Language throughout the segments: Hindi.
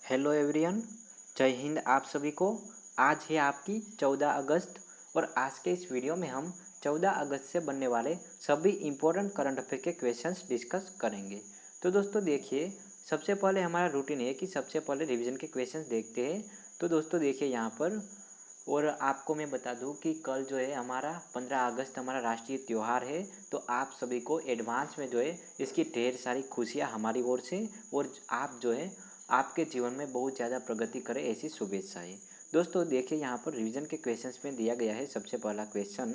Hello everyone. जय हिंद आप सभी को। आज है आपकी 14 अगस्त और आज के इस वीडियो में हम 14 अगस्त से बनने वाले सभी इम्पोर्टेंट करंट अफेयर के क्वेश्चंस डिस्कस करेंगे। तो दोस्तों देखिए, सबसे पहले हमारा रूटीन है कि सबसे पहले रिवीजन के क्वेश्चंस देखते हैं। तो दोस्तों देखिए यहाँ पर, और आपको मैं बता दूं कि कल जो है हमारा 15 अगस्त हमारा राष्ट्रीय त्यौहार है। तो आप सभी को एडवांस में जो है इसकी ढेर सारी खुशियाँ हमारी ओर से, और आप जो है आपके जीवन में बहुत ज़्यादा प्रगति करें ऐसी शुभेच्छाएं। दोस्तों देखिए यहाँ पर रिवीजन के क्वेश्चंस में दिया गया है। सबसे पहला क्वेश्चन,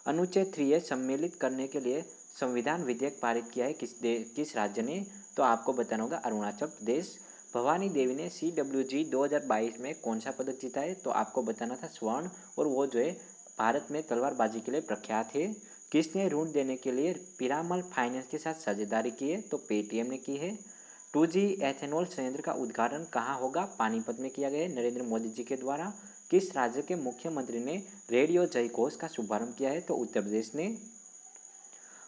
अनुच्छेद 3A सम्मिलित करने के लिए संविधान विधेयक पारित किया है किस राज्य ने? तो आपको बताना होगा अरुणाचल प्रदेश। भवानी देवी ने CWG 2022 में कौन सा पदक जीता है? तो आपको बताना था स्वर्ण, और वो जो है भारत में तलवारबाजी के लिए प्रख्यात है। किसने ऋण देने के लिए पिरामल फाइनेंस के साथ साझेदारी की है? तो पेटीएम ने की है। 2G एथेनॉल संयंत्र का उद्घाटन कहाँ होगा? पानीपत में किया गया है नरेंद्र मोदी जी के द्वारा। किस राज्य के मुख्यमंत्री ने रेडियो जयघोष का शुभारंभ किया है? तो उत्तर प्रदेश ने।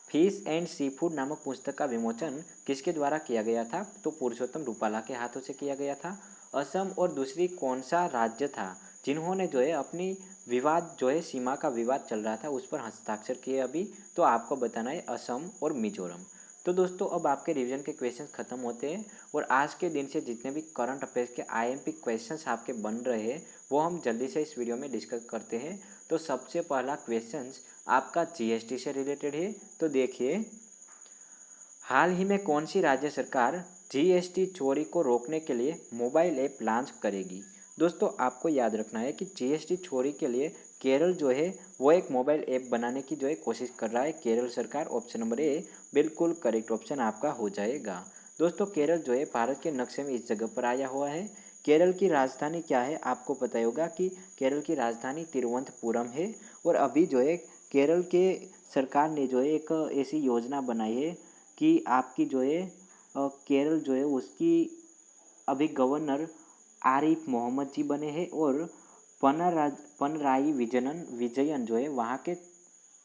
फिश एंड सी फूड नामक पुस्तक का विमोचन किसके द्वारा किया गया था? तो पुरुषोत्तम रूपाला के हाथों से किया गया था। असम और दूसरी कौन सा राज्य था जिन्होंने जो है अपनी विवाद जो है सीमा का विवाद चल रहा था उस पर हस्ताक्षर किए अभी? तो आपको बताना है असम और मिजोरम। तो दोस्तों अब आपके रिवीजन के क्वेश्चन खत्म होते हैं, और आज के दिन से जितने भी करंट अफेयर्स के IMP क्वेश्चंस आपके बन रहे हैं वो हम जल्दी से इस वीडियो में डिस्कस करते हैं। तो सबसे पहला क्वेश्चंस आपका GST से रिलेटेड है। तो देखिए, हाल ही में कौन सी राज्य सरकार GST चोरी को रोकने के लिए मोबाइल ऐप लॉन्च करेगी? दोस्तों आपको याद रखना है कि GST चोरी के लिए केरल जो है वो एक मोबाइल ऐप बनाने की जो है कोशिश कर रहा है केरल सरकार। ऑप्शन नंबर ए बिल्कुल करेक्ट ऑप्शन आपका हो जाएगा। दोस्तों केरल जो है भारत के नक्शे में इस जगह पर आया हुआ है। केरल की राजधानी क्या है? आपको पता होगा कि केरल की राजधानी तिरुवनंतपुरम है। और अभी जो है केरल के सरकार ने जो है एक ऐसी योजना बनाई है कि आपकी जो है केरल जो है उसकी अभी गवर्नर आरिफ मोहम्मद जी बने हैं, और पनराई विजयन जो है वहाँ के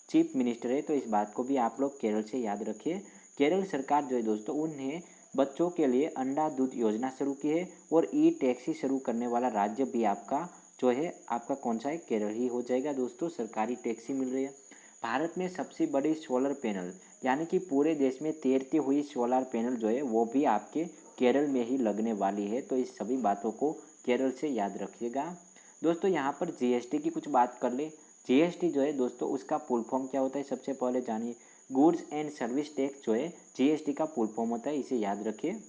चीफ मिनिस्टर है। तो इस बात को भी आप लोग केरल से याद रखिए। केरल सरकार जो है दोस्तों उन्हें बच्चों के लिए अंडा दूध योजना शुरू की है, और टैक्सी शुरू करने वाला राज्य भी आपका जो है आपका कौन सा है? केरल ही हो जाएगा। दोस्तों सरकारी टैक्सी मिल रही है। भारत में सबसे बड़ी सोलर पैनल यानी कि पूरे देश में तैरती हुई सोलर पैनल जो है वो भी आपके केरल में ही लगने वाली है। तो इस सभी बातों को केरल से याद रखिएगा। दोस्तों यहाँ पर GST की कुछ बात कर ले। GST जो है दोस्तों उसका फुल फॉर्म क्या होता है? सबसे पहले जानिए। गुड्स एंड सर्विस टैक्स जो है GST का फुल फॉर्म होता है, इसे याद रखिए।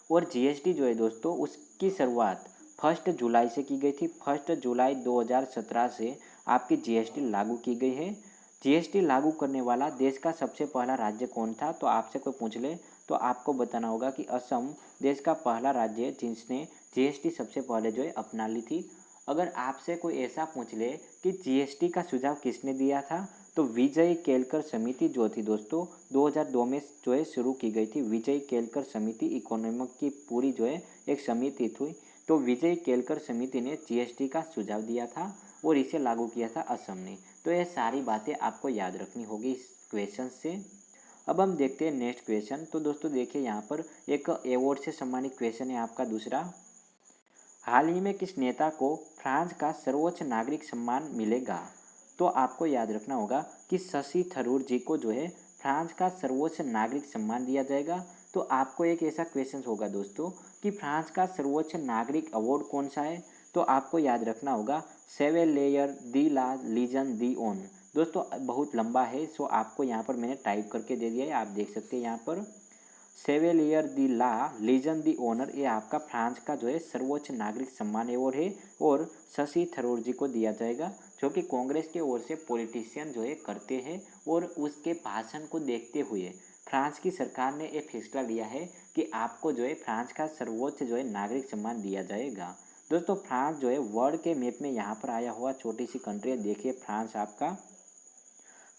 और GST जो है दोस्तों उसकी शुरुआत 1 जुलाई से की गई थी। 1 जुलाई 2017 से आपकी GST लागू की गई है। GST लागू करने वाला देश का सबसे पहला राज्य कौन था? तो आपसे कोई पूछ ले तो आपको बताना होगा कि असम देश का पहला राज्य है जिसने GST सबसे पहले जो है अपना ली थी। अगर आपसे कोई ऐसा पूछ ले कि GST का सुझाव किसने दिया था, तो विजय केलकर समिति जो थी दोस्तों 2002 में जो है शुरू की गई थी। विजय केलकर समिति इकोनॉमिक की पूरी जो है एक समिति थी। तो विजय केलकर समिति ने GST का सुझाव दिया था और इसे लागू किया था असम ने। तो ये सारी बातें आपको याद रखनी होगी इस क्वेश्चन से। अब हम देखते हैं नेक्स्ट क्वेश्चन। तो दोस्तों देखिए यहाँ पर एक अवार्ड से सम्मानित क्वेश्चन है आपका दूसरा। हाल ही में किस नेता को फ्रांस का सर्वोच्च नागरिक सम्मान मिलेगा? तो आपको याद रखना होगा कि शशि थरूर जी को जो है फ्रांस का सर्वोच्च नागरिक सम्मान दिया जाएगा। तो आपको एक ऐसा क्वेश्चन होगा दोस्तों कि फ्रांस का सर्वोच्च नागरिक अवार्ड कौन सा है? तो आपको याद रखना होगा सेवेलेयर दी ला लीजन दी ओन। दोस्तों बहुत लंबा है, सो आपको यहाँ पर मैंने टाइप करके दे दिया है, आप देख सकते हैं यहाँ पर। सेवेलियर दी ला लीजन दी ओनर ये आपका फ्रांस का जो है सर्वोच्च नागरिक सम्मान अवार्ड है, और शशि थरूर जी को दिया जाएगा जो कि कांग्रेस के ओर से पॉलिटिशियन जो है करते हैं। और उसके भाषण को देखते हुए फ्रांस की सरकार ने एक फैसला लिया है कि आपको जो है फ्रांस का सर्वोच्च जो है नागरिक सम्मान दिया जाएगा। दोस्तों फ्रांस जो है वर्ल्ड के मैप में यहाँ पर आया हुआ छोटी सी कंट्री है। देखिए फ्रांस आपका,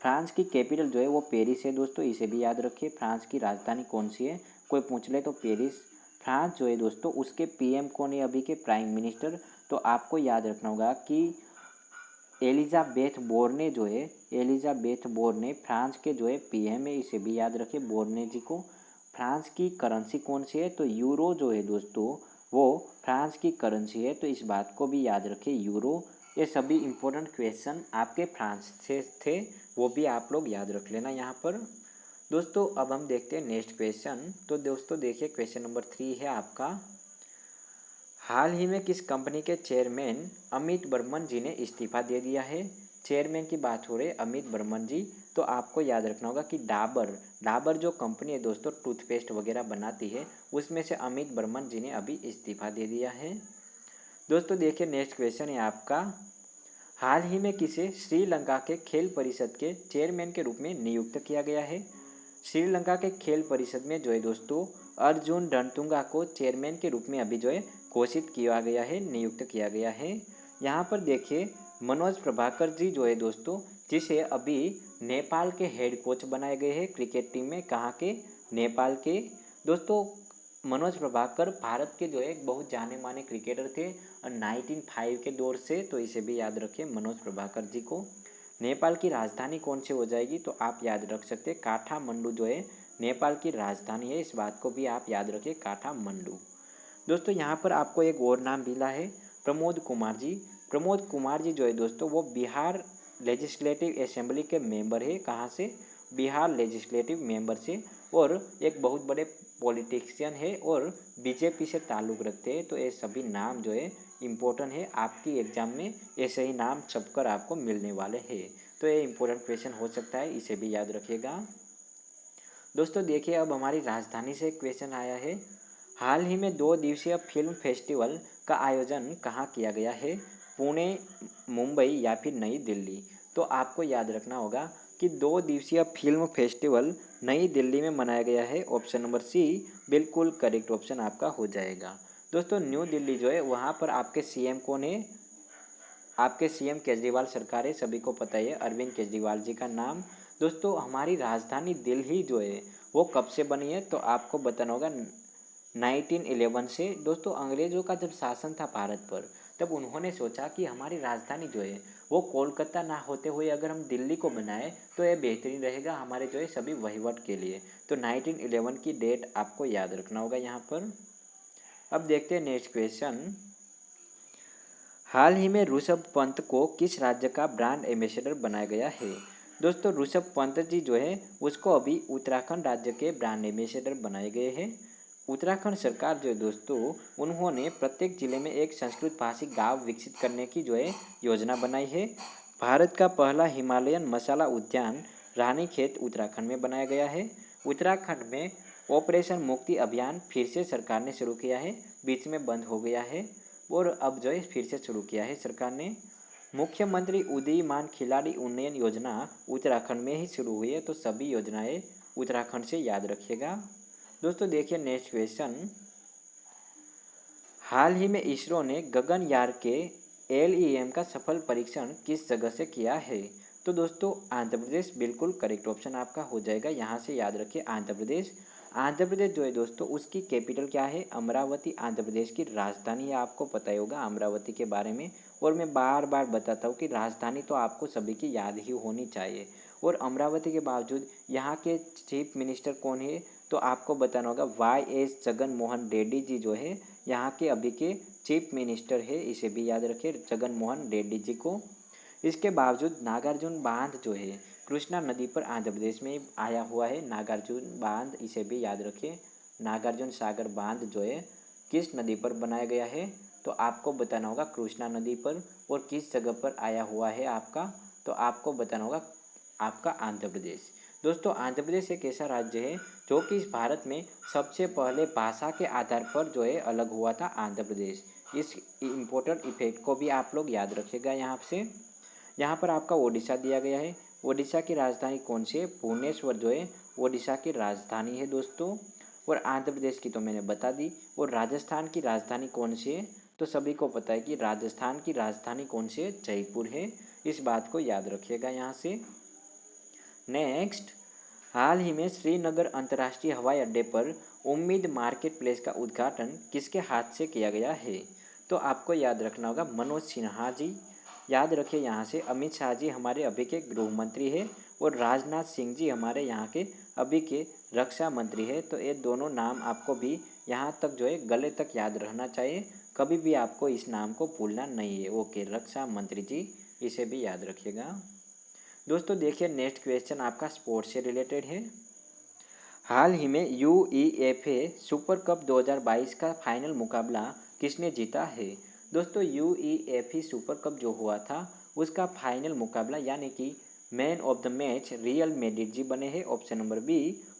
फ्रांस की कैपिटल जो है वो पेरिस है दोस्तों, इसे भी याद रखिए। फ्रांस की राजधानी कौन सी है? कोई पूछ ले तो पेरिस। फ्रांस जो है दोस्तों उसके PM कौन है अभी के? Prime minister. तो आपको याद रखना होगा कि एलिजाबेथ बोर्ने जो है, एलिजाबेथ बोर्ने फ्रांस के जो है PM है, इसे भी याद रखिए बोर्ने जी को। फ्रांस की करेंसी कौन सी है? तो यूरो जो है दोस्तों वो फ्रांस की करेंसी है, तो इस बात को भी याद रखें, यूरो। ये सभी इंपॉर्टेंट क्वेश्चन आपके फ्रांस से थे, वो भी आप लोग याद रख लेना यहाँ पर। दोस्तों अब हम देखते हैं नेक्स्ट क्वेश्चन। तो दोस्तों देखिए क्वेश्चन नंबर 3 है आपका, हाल ही में किस कंपनी के चेयरमैन अमित बर्मन जी ने इस्तीफा दे दिया है। चेयरमैन की बात हो रही है अमित बर्मन जी, तो आपको याद रखना होगा कि डाबर जो कंपनी है दोस्तों टूथपेस्ट वगैरह बनाती है, उसमें से अमित बर्मन जी ने अभी इस्तीफा दे दिया है। दोस्तों देखिए नेक्स्ट क्वेश्चन है आपका, हाल ही में किसे श्रीलंका के खेल परिषद के चेयरमैन के रूप में नियुक्त किया गया है। श्रीलंका के खेल परिषद में जो है दोस्तों अर्जुन रणतुंगा को चेयरमैन के रूप में अभी जो है घोषित किया गया है, नियुक्त किया गया है। यहाँ पर देखिए मनोज प्रभाकर जी जो है दोस्तों, जिसे अभी नेपाल के हेड कोच बनाए गए हैं क्रिकेट टीम में, कहाँ के, नेपाल के। दोस्तों मनोज प्रभाकर भारत के जो है बहुत जाने माने क्रिकेटर थे और 1905 के दौर से, तो इसे भी याद रखें मनोज प्रभाकर जी को। नेपाल की राजधानी कौन सी हो जाएगी, तो आप याद रख सकते हैं काठमांडू जो है नेपाल की राजधानी है, इस बात को भी आप याद रखें काठमांडू। दोस्तों यहाँ पर आपको एक और नाम मिला है प्रमोद कुमार जी। प्रमोद कुमार जी जो है दोस्तों वो बिहार लेजिस्लेटिव असेंबली के मेंबर है, कहाँ से, बिहार लेजिस्लेटिव मेंबर से, और एक बहुत बड़े पॉलिटिशियन है और बीजेपी से ताल्लुक़ रखते हैं। तो ये सभी नाम जो है इम्पोर्टेंट है, आपकी एग्जाम में ऐसे ही नाम छपकर आपको मिलने वाले हैं। तो ये इम्पोर्टेंट क्वेश्चन हो सकता है, इसे भी याद रखिएगा। दोस्तों देखिए अब हमारी राजधानी से एक क्वेश्चन आया है, हाल ही में 2 दिवसीय फिल्म फेस्टिवल का आयोजन कहाँ किया गया है, पुणे, मुंबई या फिर नई दिल्ली। तो आपको याद रखना होगा कि 2 दिवसीय फिल्म फेस्टिवल नई दिल्ली में मनाया गया है, ऑप्शन नंबर सी बिल्कुल करेक्ट ऑप्शन आपका हो जाएगा। दोस्तों न्यू दिल्ली जो है वहाँ पर आपके सीएम कौन है, आपके सीएम केजरीवाल सरकार है, सभी को पता ही है अरविंद केजरीवाल जी का नाम। दोस्तों हमारी राजधानी दिल्ली जो है वो कब से बनी है, तो आपको बताना होगा 1911 से। दोस्तों अंग्रेज़ों का जब शासन था भारत पर, तब उन्होंने सोचा कि हमारी राजधानी जो है वो कोलकाता ना होते हुए अगर हम दिल्ली को बनाए तो यह बेहतरीन रहेगा हमारे जो है सभी वहीवट के लिए। तो 1911 की डेट आपको याद रखना होगा यहाँ पर। अब देखते हैं नेक्स्ट क्वेश्चन, हाल ही में ऋषभ पंत को किस राज्य का ब्रांड एम्बेसडर बनाया गया है। दोस्तों ऋषभ पंत जी जो है उसको अभी उत्तराखंड राज्य के ब्रांड एम्बेसडर बनाए गए हैं। उत्तराखंड सरकार जो है दोस्तों उन्होंने प्रत्येक जिले में एक संस्कृत भाषी गांव विकसित करने की जो है योजना बनाई है। भारत का पहला हिमालयन मसाला उद्यान रानीखेत उत्तराखंड में बनाया गया है। उत्तराखंड में ऑपरेशन मुक्ति अभियान फिर से सरकार ने शुरू किया है, बीच में बंद हो गया है और अब जो है फिर से शुरू किया है सरकार ने। मुख्यमंत्री उदीयमान खिलाड़ी उन्नयन योजना उत्तराखंड में ही शुरू हुई है, तो सभी योजनाएं उत्तराखंड से याद रखिएगा। दोस्तों देखिए नेक्स्ट क्वेश्चन, हाल ही में इसरो ने गगनयान के एलईएम का सफल परीक्षण किस जगह से किया है। तो दोस्तों आंध्र प्रदेश बिल्कुल करेक्ट ऑप्शन आपका हो जाएगा, यहाँ से याद रखिए आंध्र प्रदेश। आंध्र प्रदेश जो है दोस्तों उसकी कैपिटल क्या है, अमरावती आंध्र प्रदेश की राजधानी है, आपको पता ही होगा अमरावती के बारे में। और मैं बार बार बताता हूँ कि राजधानी तो आपको सभी की याद ही होनी चाहिए। और अमरावती के बावजूद यहाँ के चीफ मिनिस्टर कौन है, तो आपको बताना होगा वाई.एस. जगन मोहन रेड्डी जी जो है यहाँ के अभी के चीफ मिनिस्टर है, इसे भी याद रखें जगन मोहन रेड्डी जी को। इसके बावजूद नागार्जुन बांध जो है कृष्णा नदी पर आंध्र प्रदेश में आया हुआ है, नागार्जुन बांध, इसे भी याद रखें। नागार्जुन सागर बांध जो है किस नदी पर बनाया गया है, तो आपको बताना होगा कृष्णा नदी पर। और किस जगह पर आया हुआ है आपका, तो आपको बताना होगा आपका आंध्र प्रदेश। दोस्तों आंध्र प्रदेश एक ऐसा राज्य है जो कि इस भारत में सबसे पहले भाषा के आधार पर जो है अलग हुआ था आंध्र प्रदेश। इस इम्पोर्टेंट इफेक्ट को भी आप लोग याद रखिएगा। यहाँ पर आपका ओडिशा दिया गया है, ओडिशा की राजधानी कौन सी है, भुवनेश्वर जो है ओडिशा की राजधानी है दोस्तों। और आंध्र प्रदेश की तो मैंने बता दी। और राजस्थान की राजधानी कौन सी है, तो सभी को पता है कि राजस्थान की राजधानी कौन सी है, जयपुर है, इस बात को याद रखिएगा यहाँ से। नेक्स्ट, हाल ही में श्रीनगर अंतर्राष्ट्रीय हवाई अड्डे पर उम्मीद मार्केट प्लेस का उद्घाटन किसके हाथ से किया गया है, तो आपको याद रखना होगा मनोज सिन्हा जी। याद रखिए यहाँ से अमित शाह जी हमारे अभी के गृह मंत्री है और राजनाथ सिंह जी हमारे यहाँ के अभी के रक्षा मंत्री है। तो ये दोनों नाम आपको भी यहाँ तक जो है गले तक याद रहना चाहिए, कभी भी आपको इस नाम को भूलना नहीं है। ओके, रक्षा मंत्री जी, इसे भी याद रखिएगा। दोस्तों देखिए नेक्स्ट क्वेश्चन आपका स्पोर्ट्स से रिलेटेड है। हाल ही में यूईएफए सुपर कप 2022 का फाइनल मुकाबला किसने जीता है? दोस्तों यूईएफए सुपर कप जो हुआ था उसका फाइनल मुकाबला यानी कि man of the match Real Madrid जी बने हैं। ऑप्शन नंबर बी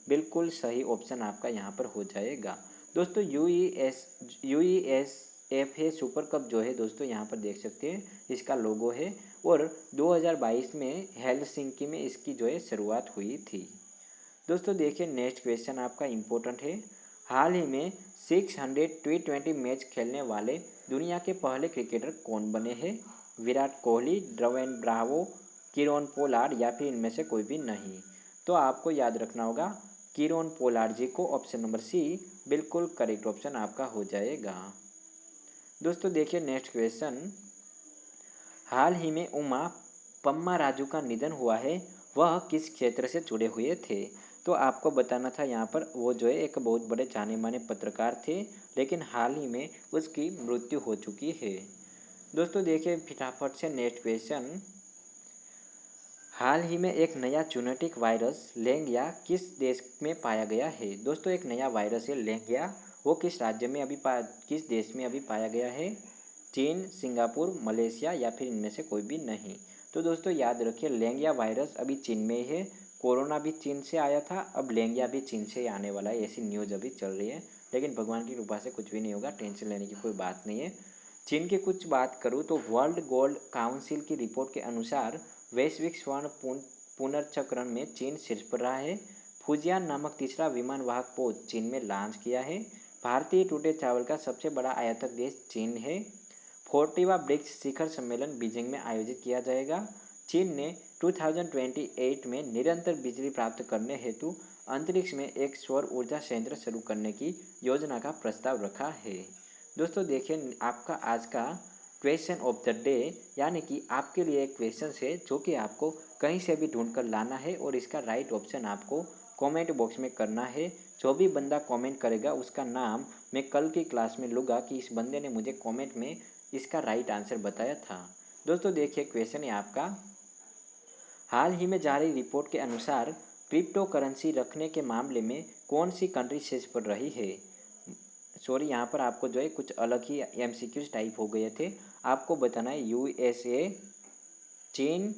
बिल्कुल सही ऑप्शन आपका यहाँ पर हो जाएगा। दोस्तों यूईएसएफए सुपर कप जो है दोस्तों यहाँ पर देख सकते हैं इसका लोगो है और 2022 में हेलसिंकी में इसकी जो है शुरुआत हुई थी। दोस्तों देखिए नेक्स्ट क्वेश्चन आपका इम्पोर्टेंट है। हाल ही में 600 T20 मैच खेलने वाले दुनिया के पहले क्रिकेटर कौन बने हैं? Virat Kohli, Dwayne Bravo, Kieron Pollard या फिर इनमें से कोई भी नहीं। तो आपको याद रखना होगा कीरोन पोलार्ड जी को। ऑप्शन नंबर सी बिल्कुल करेक्ट ऑप्शन आपका हो जाएगा। दोस्तों देखिए नेक्स्ट क्वेश्चन। हाल ही में उमा पम्मा राजू का निधन हुआ है, वह किस क्षेत्र से जुड़े हुए थे? तो आपको बताना था यहाँ पर वो जो है एक बहुत बड़े जाने माने पत्रकार थे, लेकिन हाल ही में उसकी मृत्यु हो चुकी है। दोस्तों देखिए फटाफट से नेक्स्ट क्वेश्चन। हाल ही में एक नया जूनोटिक वायरस लेंगिया किस देश में पाया गया है? दोस्तों एक नया वायरस है लेंगिया, वो किस राज्य में किस देश में अभी पाया गया है? चीन, सिंगापुर, मलेशिया या फिर इनमें से कोई भी नहीं। तो दोस्तों याद रखिए लेंगिया वायरस अभी चीन में ही है। कोरोना भी चीन से आया था, अब लेंगिया भी चीन से ही आने वाला है, ऐसी न्यूज़ अभी चल रही है। लेकिन भगवान की कृपा से कुछ भी नहीं होगा, टेंशन लेने की कोई बात नहीं है। चीन की कुछ बात करूँ तो वर्ल्ड गोल्ड काउंसिल की रिपोर्ट के अनुसार वैश्विक स्वर्ण पुनर्चक्रण में चीन शीर्ष पर रहा है। फुजियान नामक तीसरा विमान वाहक पोत चीन में लॉन्च किया है। भारतीय टूटे चावल का सबसे बड़ा आयातक देश चीन है। 40वां ब्रिक्स शिखर सम्मेलन बीजिंग में आयोजित किया जाएगा। चीन ने 2028 में निरंतर बिजली प्राप्त करने हेतु अंतरिक्ष में एक सौर ऊर्जा संयंत्र शुरू करने की योजना का प्रस्ताव रखा है। दोस्तों देखिए आपका आज का क्वेश्चन ऑफ द डे यानी कि आपके लिए एक क्वेश्चन है जो कि आपको कहीं से भी ढूंढ कर लाना है और इसका राइट ऑप्शन आपको कमेंट बॉक्स में करना है। जो भी बंदा कमेंट करेगा उसका नाम मैं कल की क्लास में लूँगा कि इस बंदे ने मुझे कमेंट में इसका राइट आंसर बताया था। दोस्तों देखिए क्वेश्चन है आपका। हाल ही में जारी रिपोर्ट के अनुसार क्रिप्टो करेंसी रखने के मामले में कौन सी कंट्री शीर्ष पर रही है? सॉरी यहाँ पर आपको जो है कुछ अलग ही एमसीक्यूज टाइप हो गए थे। आपको बताना है यूएसए, चीन,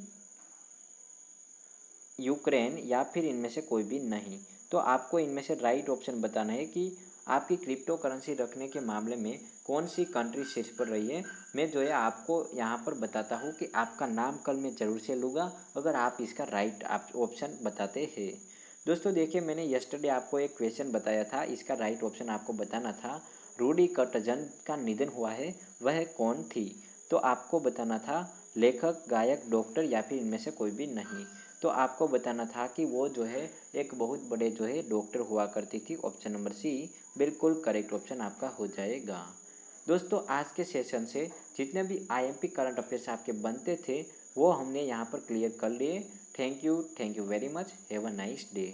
यूक्रेन या फिर इनमें से कोई भी नहीं। तो आपको इनमें से राइट ऑप्शन बताना है कि आपकी क्रिप्टो करेंसी रखने के मामले में कौन सी कंट्री शीर्ष पर रही है। मैं जो है आपको यहाँ पर बताता हूँ कि आपका नाम कल मैं ज़रूर से लूँगा अगर आप इसका राइट ऑप्शन बताते हैं। दोस्तों देखिए मैंने यस्टरडे आपको एक क्वेश्चन बताया था, इसका राइट ऑप्शन आपको बताना था। रूडी कर्टजन का निधन हुआ है, वह कौन थी? तो आपको बताना था लेखक, गायक, डॉक्टर या फिर इनमें से कोई भी नहीं। तो आपको बताना था कि वो जो है एक बहुत बड़े जो है डॉक्टर हुआ करती थी। ऑप्शन नंबर सी बिल्कुल करेक्ट ऑप्शन आपका हो जाएगा। दोस्तों आज के सेशन से जितने भी आईएमपी करंट अफेयर्स आपके बनते थे वो हमने यहाँ पर क्लियर कर लिए। Thank you very much, have a nice day.